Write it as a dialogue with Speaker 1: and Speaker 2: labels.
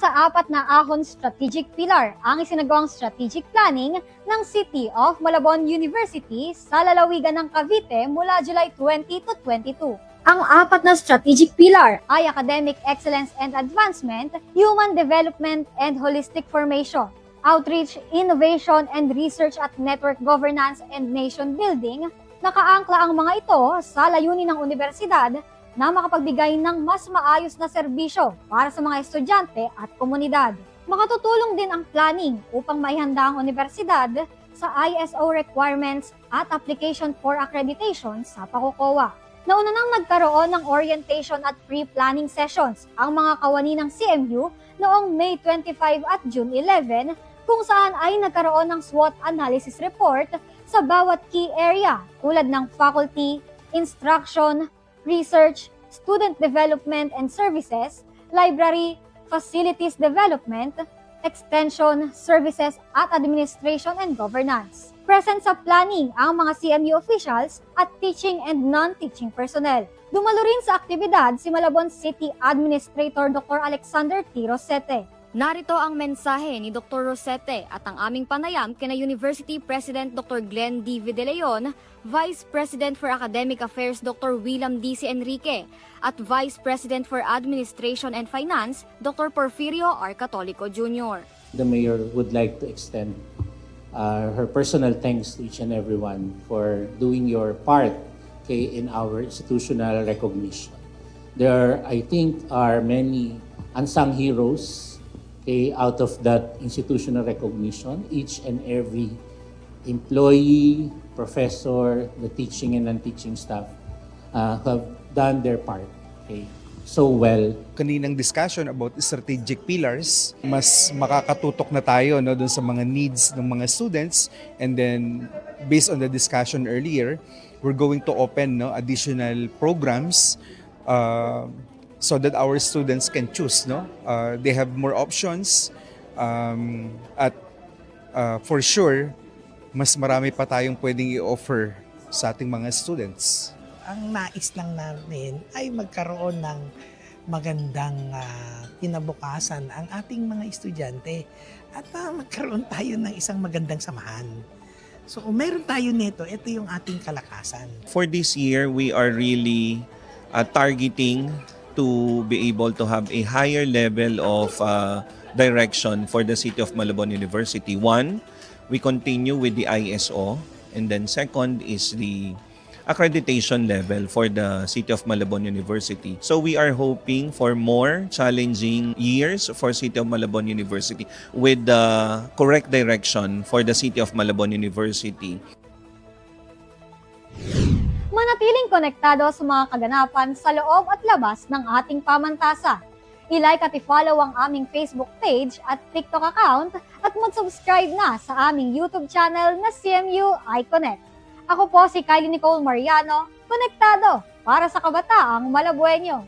Speaker 1: sa apat na ahon strategic pillar ang isinagawang strategic planning ng City of Malabon University sa lalawigan ng Cavite mula July 20 to 22. Ang apat na strategic pillar ay academic excellence and advancement, human development and holistic formation, outreach, innovation and research at network governance and nation building. Nakaangkla ang mga ito sa layunin ng universidad na makapagbigay ng mas maayos na serbisyo para sa mga estudyante at komunidad. Makatutulong din ang planning upang maihanda ang universidad sa ISO requirements at application for accreditation sa PACOCOA. Nauna nang nagkaroon ng orientation at pre-planning sessions ang mga kawani ng CMU noong May 25 at June 11 kung saan ay nagkaroon ng SWOT analysis report sa bawat key area tulad ng faculty, instruction, research, student development and services, library, facilities development, extension, services at administration and governance. Present sa planning ang mga CMU officials at teaching and non-teaching personnel. Dumalo rin sa aktibidad si Malabon City Administrator Dr. Alexander T. Rosete. Narito ang mensahe ni Dr. Rosete at ang aming panayam kina University President Dr. Glenn D. Videleon, Vice President for Academic Affairs Dr. William D. C. Enrique, at Vice President for Administration and Finance Dr. Porfirio R. Catolico Jr.
Speaker 2: The Mayor would like to extend her personal thanks to each and everyone for doing your part in our institutional recognition. There, I think, are many unsung heroes out of that institutional recognition. Each and every employee, professor, the teaching and non-teaching staff have done their part so well.
Speaker 3: Kaninang discussion about strategic pillars, mas makakatutok na tayo dun sa mga needs ng mga students, and then based on the discussion earlier, we're going to open additional programs so that our students can choose. They have more options at for sure, mas marami pa tayong pwedeng i-offer sa ating mga students.
Speaker 4: Ang nais lang namin ay magkaroon ng magandang kinabukasan ang ating mga estudyante at magkaroon tayo ng isang magandang samahan. So kung meron tayo nito, ito yung ating kalakasan.
Speaker 5: For this year, we are really targeting to be able to have a higher level of direction for the City of Malabon University. One, we continue with the ISO, and then second is the accreditation level for the City of Malabon University. So we are hoping for more challenging years for City of Malabon University with the correct direction for the City of Malabon University.
Speaker 1: Manatiling konektado sa mga kaganapan sa loob at labas ng ating pamantasan. I-like at i-follow ang aming Facebook page at TikTok account at mag-subscribe na sa aming YouTube channel na CMU iConnect. Ako po si Kylie Nicole Mariano, konektado para sa kabataang Malabueño.